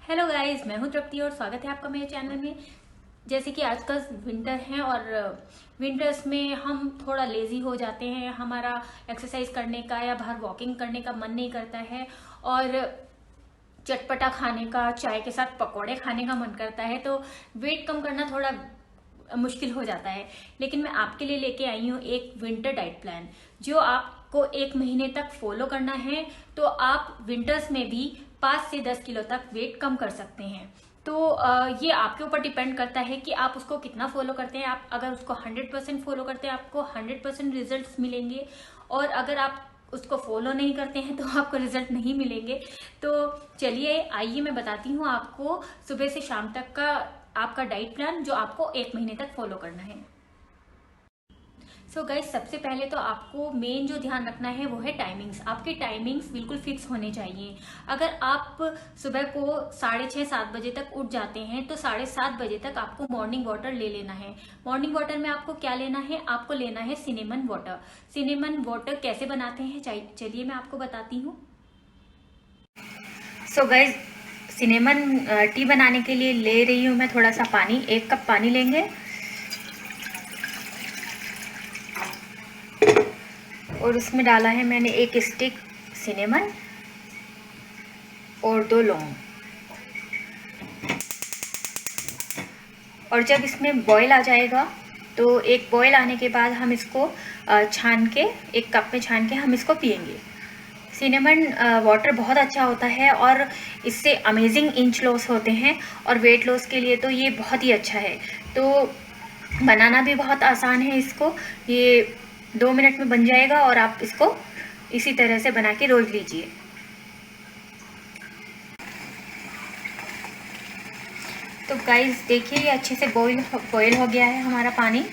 Hello guys, मैं हूं तृप्ति और स्वागत है आपका मेरे चैनल में। जैसे कि आजकल विंटर है और विंटर्स में हम थोड़ा लेजी हो जाते हैं, हमारा एक्सरसाइज करने का या बाहर वॉकिंग करने का मन नहीं करता है और चटपटा खाने का, चाय के साथ पकौड़े खाने का मन करता है, तो वेट कम करना थोड़ा मुश्किल हो जाता है। लेकिन मैं आपके लिए लेके आई हूँ एक विंटर डाइट प्लान जो आपको 1 महीने तक फॉलो करना है। तो आप विंटर्स में भी 5 से 10 किलो तक वेट कम कर सकते हैं। तो ये आपके ऊपर डिपेंड करता है कि आप उसको कितना फॉलो करते हैं। आप अगर उसको 100% फॉलो करते हैं आपको 100% रिजल्ट्स मिलेंगे, और अगर आप उसको फॉलो नहीं करते हैं तो आपको रिजल्ट नहीं मिलेंगे। तो चलिए आइए मैं बताती हूँ आपको सुबह से शाम तक का आपका डाइट प्लान जो आपको 1 महीने तक फॉलो करना है। सो गाइस, सबसे पहले तो आपको मेन जो ध्यान रखना है वो है टाइमिंग्स। आपके टाइमिंग्स बिल्कुल फिक्स होने चाहिए। अगर आप सुबह को 6:30-7 बजे तक उठ जाते हैं तो 7:30 बजे तक आपको मॉर्निंग वाटर ले लेना है। मॉर्निंग वाटर में आपको क्या लेना है? आपको लेना है सिनेमन वाटर। सिनेमन वाटर कैसे बनाते हैं चलिए मैं आपको बताती हूँ। सो गाइस, सिनेमन टी बनाने के लिए ले रही हूँ मैं थोड़ा सा पानी। 1 कप पानी लेंगे और उसमें डाला है मैंने 1 स्टिक सिनेमन और 2 लौंग। और जब इसमें बॉईल आ जाएगा तो एक बॉईल आने के बाद हम इसको छान के 1 कप में छान के हम इसको पियेंगे। सिनेमन वाटर बहुत अच्छा होता है और इससे अमेजिंग इंच लॉस होते हैं, और वेट लॉस के लिए तो ये बहुत ही अच्छा है। तो बनाना भी बहुत आसान है इसको। ये 2 मिनट में बन जाएगा और आप इसको इसी तरह से बना के रोज लीजिए। तो गाइस देखिए, ये अच्छे से बॉईल हो गया है हमारा पानी।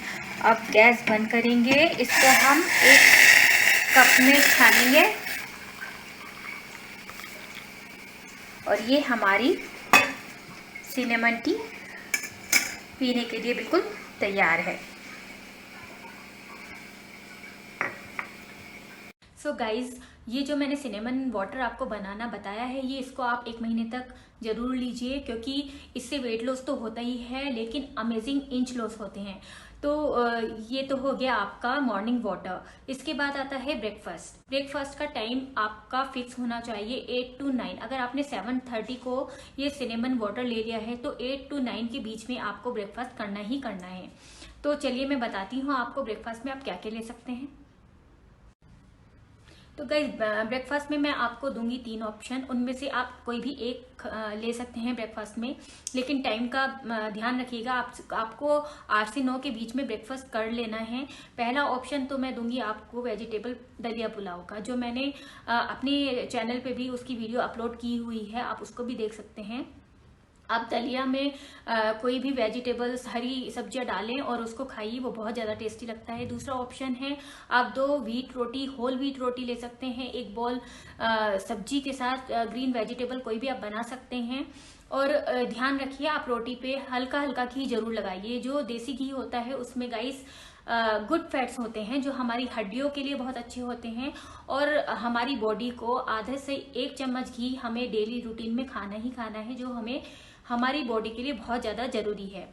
अब गैस बंद करेंगे, इसको हम 1 कप में छानेंगे और ये हमारी सिनेमन टी पीने के लिए बिल्कुल तैयार है। सो गाइज, ये जो मैंने सिनेमन वाटर आपको बनाना बताया है, ये इसको आप 1 महीने तक जरूर लीजिए, क्योंकि इससे वेट लॉस तो होता ही है लेकिन अमेजिंग इंच लॉस होते हैं। तो ये तो हो गया आपका मॉर्निंग वाटर। इसके बाद आता है ब्रेकफास्ट। ब्रेकफास्ट का टाइम आपका फिक्स होना चाहिए 8 to 9। अगर आपने 7:30 को ये सिनेमन वाटर ले लिया है तो 8 to 9 के बीच में आपको ब्रेकफास्ट करना ही करना है। तो चलिए मैं बताती हूँ आपको ब्रेकफास्ट में आप क्या क्या ले सकते हैं। तो गाइज, ब्रेकफास्ट में मैं आपको दूंगी 3 ऑप्शन, उनमें से आप कोई भी एक ले सकते हैं ब्रेकफास्ट में। लेकिन टाइम का ध्यान रखिएगा, आपको 8 से 9 के बीच में ब्रेकफास्ट कर लेना है। पहला ऑप्शन तो मैं दूंगी आपको वेजिटेबल दलिया पुलाव का, जो मैंने अपने चैनल पे भी उसकी वीडियो अपलोड की हुई है, आप उसको भी देख सकते हैं। आप दलिया में कोई भी वेजिटेबल्स, हरी सब्जियां डालें और उसको खाइए, वो बहुत ज़्यादा टेस्टी लगता है। दूसरा ऑप्शन है आप 2 व्हीट रोटी, होल व्हीट रोटी ले सकते हैं, 1 बॉल सब्जी के साथ ग्रीन वेजिटेबल कोई भी आप बना सकते हैं। और ध्यान रखिए, आप रोटी पे हल्का हल्का घी जरूर लगाइए। जो देसी घी होता है उसमें गाइस गुड फैट्स होते हैं जो हमारी हड्डियों के लिए बहुत अच्छे होते हैं, और हमारी बॉडी को आधे से 1 चम्मच घी हमें डेली रूटीन में खाना ही खाना है, जो हमें हमारी बॉडी के लिए बहुत ज़्यादा ज़रूरी है।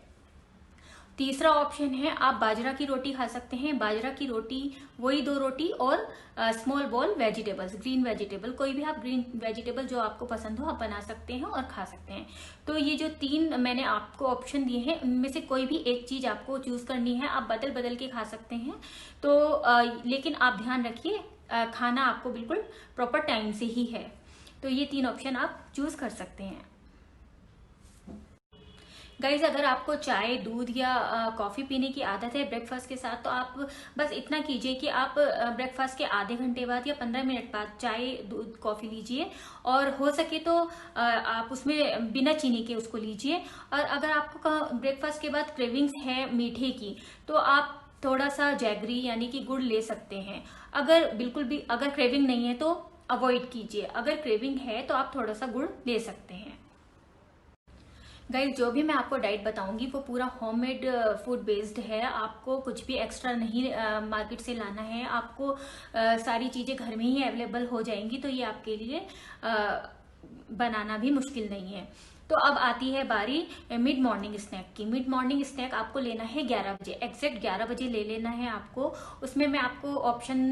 तीसरा ऑप्शन है आप बाजरा की रोटी खा सकते हैं। बाजरा की रोटी, वही 2 रोटी और small ball vegetables, green vegetable, कोई भी आप ग्रीन वेजिटेबल जो आपको पसंद हो आप बना सकते हैं और खा सकते हैं। तो ये जो 3 मैंने आपको ऑप्शन दिए हैं, उनमें से कोई भी एक चीज आपको चूज करनी है। आप बदल बदल के खा सकते हैं। तो लेकिन आप ध्यान रखिए, खाना आपको बिल्कुल प्रॉपर टाइम से ही है। तो ये 3 ऑप्शन आप चूज कर सकते हैं। गाइज, अगर आपको चाय, दूध या कॉफ़ी पीने की आदत है ब्रेकफास्ट के साथ, तो आप बस इतना कीजिए कि आप ब्रेकफास्ट के आधे घंटे बाद या 15 मिनट बाद चाय, दूध, कॉफ़ी लीजिए, और हो सके तो आप उसमें बिना चीनी के उसको लीजिए। और अगर आपको ब्रेकफास्ट के बाद क्रेविंग्स है मीठे की, तो आप थोड़ा सा जैगरी यानी कि गुड़ ले सकते हैं। अगर बिल्कुल भी अगर क्रेविंग नहीं है तो अवॉइड कीजिए, अगर क्रेविंग है तो आप थोड़ा सा गुड़ ले सकते हैं। गाइस, जो भी मैं आपको डाइट बताऊंगी वो पूरा होममेड फूड बेस्ड है। आपको कुछ भी एक्स्ट्रा नहीं मार्केट से लाना है। आपको सारी चीज़ें घर में ही अवेलेबल हो जाएंगी, तो ये आपके लिए बनाना भी मुश्किल नहीं है। तो अब आती है बारी मिड मॉर्निंग स्नैक की। मिड मॉर्निंग स्नैक आपको लेना है 11 बजे, एग्जैक्ट 11 बजे ले लेना है आपको। उसमें मैं आपको ऑप्शन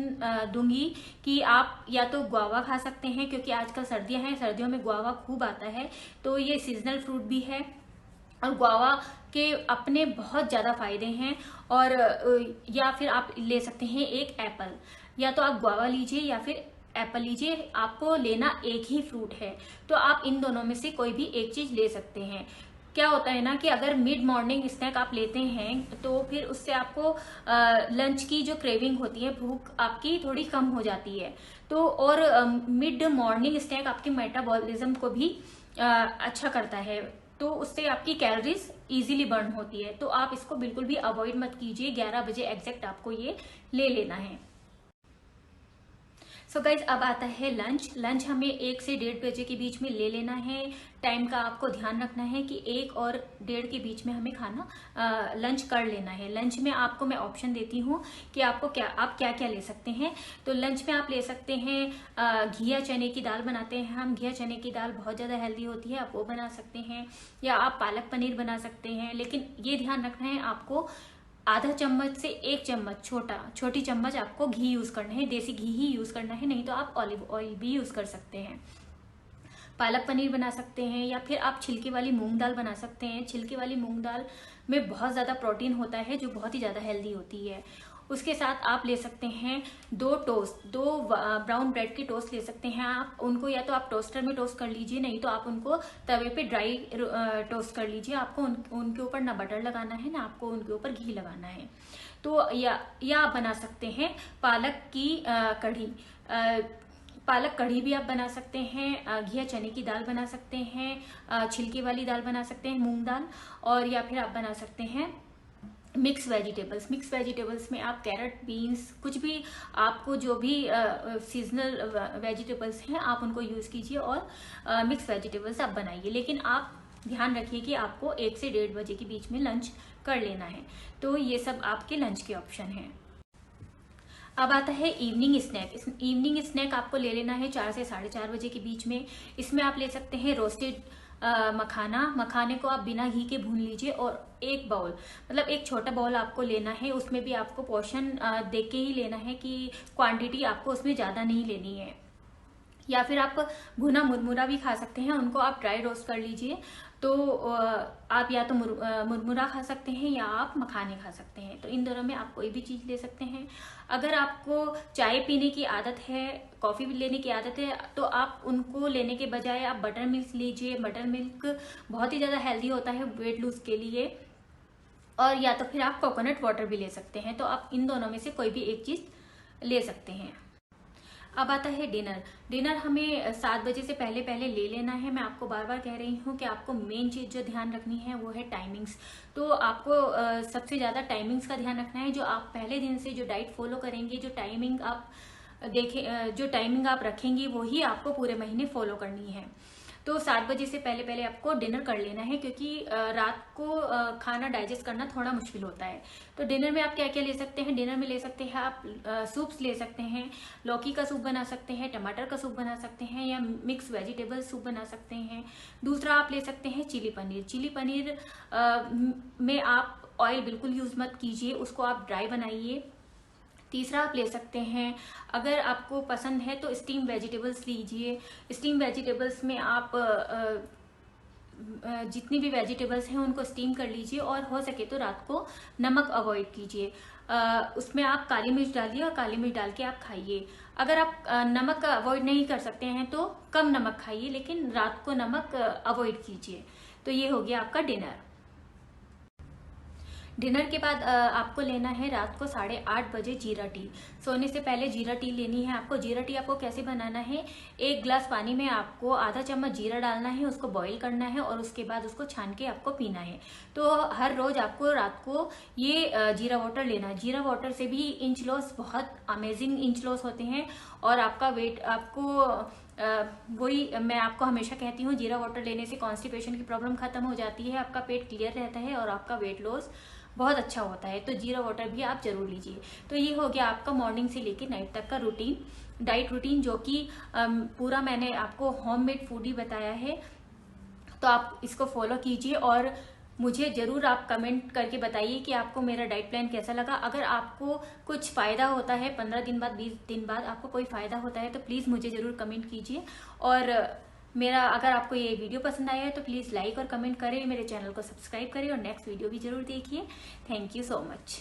दूंगी कि आप या तो गुआवा खा सकते हैं, क्योंकि आजकल सर्दियां हैं, सर्दियों में गुआवा खूब आता है, तो ये सीजनल फ्रूट भी है और गुआवा के अपने बहुत ज़्यादा फायदे हैं। और या फिर आप ले सकते हैं एक एप्पल, या तो आप गुआवा लीजिए या फिर एप्पल लीजिए, आपको लेना एक ही फ्रूट है, तो आप इन दोनों में से कोई भी एक चीज ले सकते हैं। क्या होता है ना कि अगर मिड मॉर्निंग स्नैक आप लेते हैं तो फिर उससे आपको लंच की जो क्रेविंग होती है, भूख आपकी थोड़ी कम हो जाती है। तो और मिड मॉर्निंग स्नैक आपके मेटाबॉलिज्म को भी अच्छा करता है, तो उससे आपकी कैलोरीज इजीली बर्न होती है। तो आप इसको बिल्कुल भी अवॉइड मत कीजिए, 11 बजे एग्जैक्ट आपको ये ले लेना है। सो गाइज अब आता है लंच। लंच हमें 1 से 1:30 बजे के बीच में ले लेना है। टाइम का आपको ध्यान रखना है कि 1 और 1:30 के बीच में हमें खाना लंच कर लेना है। लंच में आपको मैं ऑप्शन देती हूँ कि आपको आप क्या क्या ले सकते हैं। तो लंच में आप ले सकते हैं घिया चने की दाल बनाते हैं हम, घिया चने की दाल बहुत ज़्यादा हेल्दी होती है, आप वो बना सकते हैं, या आप पालक पनीर बना सकते हैं। लेकिन ये ध्यान रखना है आपको आधा चम्मच से 1 चम्मच छोटी चम्मच आपको घी यूज करना है, देसी घी ही यूज करना है, नहीं तो आप ऑलिव ऑयल भी यूज कर सकते हैं। पालक पनीर बना सकते हैं, या फिर आप छिलके वाली मूंग दाल बना सकते हैं। छिलके वाली मूंग दाल में बहुत ज़्यादा प्रोटीन होता है, जो बहुत ही ज़्यादा हेल्दी होती है। उसके साथ आप ले सकते हैं 2 टोस्ट, 2 ब्राउन ब्रेड के टोस्ट ले सकते हैं आप। उनको या तो आप टोस्टर में टोस्ट कर लीजिए, नहीं तो आप उनको तवे पे ड्राई टोस्ट कर लीजिए। आपको उनके ऊपर ना बटर लगाना है, ना आपको उनके ऊपर घी लगाना है। तो या आप बना सकते हैं पालक की कढ़ी, पालक कढ़ी भी आप बना सकते हैं। घिया चने की दाल बना सकते हैं, छिलके वाली दाल बना सकते हैं मूंग दाल, और या फिर आप बना सकते हैं मिक्स वेजिटेबल्स। मिक्स वेजिटेबल्स में आप कैरेट, बीन्स, कुछ भी आपको जो भी सीजनल वेजिटेबल्स हैं आप उनको यूज कीजिए और मिक्स वेजिटेबल्स आप बनाइए। लेकिन आप ध्यान रखिए कि आपको 1 से 1:30 बजे के बीच में लंच कर लेना है। तो ये सब आपके लंच के ऑप्शन हैं। अब आता है इवनिंग स्नैक। इवनिंग स्नैक आपको ले लेना है 4 से 4:30 बजे के बीच में। इसमें आप ले सकते हैं रोस्टेड मखाने को आप बिना घी के भून लीजिए, और एक बाउल, मतलब एक छोटा बाउल आपको लेना है। उसमें भी आपको पोर्शन देख के ही लेना है कि क्वांटिटी आपको उसमें ज्यादा नहीं लेनी है। या फिर आप भुना मुरमुरा भी खा सकते हैं, उनको आप ड्राई रोस्ट कर लीजिए। तो आप या तो मुरमुरा खा सकते हैं या आप मखाने खा सकते हैं। तो इन दोनों में आप कोई भी चीज ले सकते हैं। अगर आपको चाय पीने की आदत है, कॉफी भी लेने की आदत है, तो आप उनको लेने के बजाय आप बटर मिल्क लीजिए। बटर मिल्क बहुत ही ज्यादा हेल्दी होता है वेट लूज के लिए। और या तो फिर आप कोकोनट वाटर भी ले सकते हैं। तो आप इन दोनों में से कोई भी एक चीज ले सकते हैं। अब आता है डिनर। डिनर हमें 7 बजे से पहले पहले ले लेना है। मैं आपको बार बार कह रही हूँ कि आपको मेन चीज जो ध्यान रखनी है वो है टाइमिंग्स। तो आपको सबसे ज्यादा टाइमिंग्स का ध्यान रखना है। जो आप पहले दिन से जो डाइट फॉलो करेंगे, जो टाइमिंग आप जो टाइमिंग आप रखेंगे, वो ही आपको पूरे महीने फॉलो करनी है। तो 7 बजे से पहले पहले आपको डिनर कर लेना है, क्योंकि रात को खाना डाइजेस्ट करना थोड़ा मुश्किल होता है। तो डिनर में आप क्या क्या ले सकते हैं? डिनर में ले सकते हैं आप सूप्स ले सकते हैं। लौकी का सूप बना सकते हैं, टमाटर का सूप बना सकते हैं, या मिक्स वेजिटेबल सूप बना सकते हैं। दूसरा आप ले सकते हैं चिली पनीर। चिली पनीर में आप ऑयल बिल्कुल यूज मत कीजिए, उसको आप ड्राई बनाइए। तीसरा आप ले सकते हैं, अगर आपको पसंद है तो स्टीम वेजिटेबल्स लीजिए। स्टीम वेजिटेबल्स में आप जितनी भी वेजिटेबल्स हैं उनको स्टीम कर लीजिए, और हो सके तो रात को नमक अवॉइड कीजिए। उसमें आप काली मिर्च डालिए और काली मिर्च डाल के आप खाइए। अगर आप नमक अवॉइड नहीं कर सकते हैं तो कम नमक खाइए, लेकिन रात को नमक अवॉइड कीजिए। तो ये हो गया आपका डिनर। डिनर के बाद आपको लेना है रात को 8:30 बजे जीरा टी। सोने से पहले जीरा टी लेनी है आपको। जीरा टी आपको कैसे बनाना है? 1 गिलास पानी में आपको आधा चम्मच जीरा डालना है, उसको बॉईल करना है, और उसके बाद उसको छान के आपको पीना है। तो हर रोज आपको रात को ये जीरा वाटर लेना है। जीरा वाटर से भी इंच लॉस, बहुत अमेजिंग इंच लॉस होते हैं, और आपका वेट आपको वही मैं आपको हमेशा कहती हूँ, जीरा वाटर लेने से कॉन्स्टिपेशन की प्रॉब्लम खत्म हो जाती है, आपका पेट क्लियर रहता है और आपका वेट लॉस बहुत अच्छा होता है। तो जीरा वाटर भी आप जरूर लीजिए। तो ये हो गया आपका मॉर्निंग से लेकर नाइट तक का रूटीन, डाइट रूटीन, जो कि पूरा मैंने आपको होममेड फूड ही बताया है। तो आप इसको फॉलो कीजिए और मुझे ज़रूर आप कमेंट करके बताइए कि आपको मेरा डाइट प्लान कैसा लगा। अगर आपको कुछ फ़ायदा होता है, 15 दिन बाद, 20 दिन बाद आपको कोई फ़ायदा होता है तो प्लीज़ मुझे ज़रूर कमेंट कीजिए। और मेरा अगर आपको ये वीडियो पसंद आया है तो प्लीज़ लाइक और कमेंट करें, मेरे चैनल को सब्सक्राइब करें और नेक्स्ट वीडियो भी ज़रूर देखिए। Thank you so much.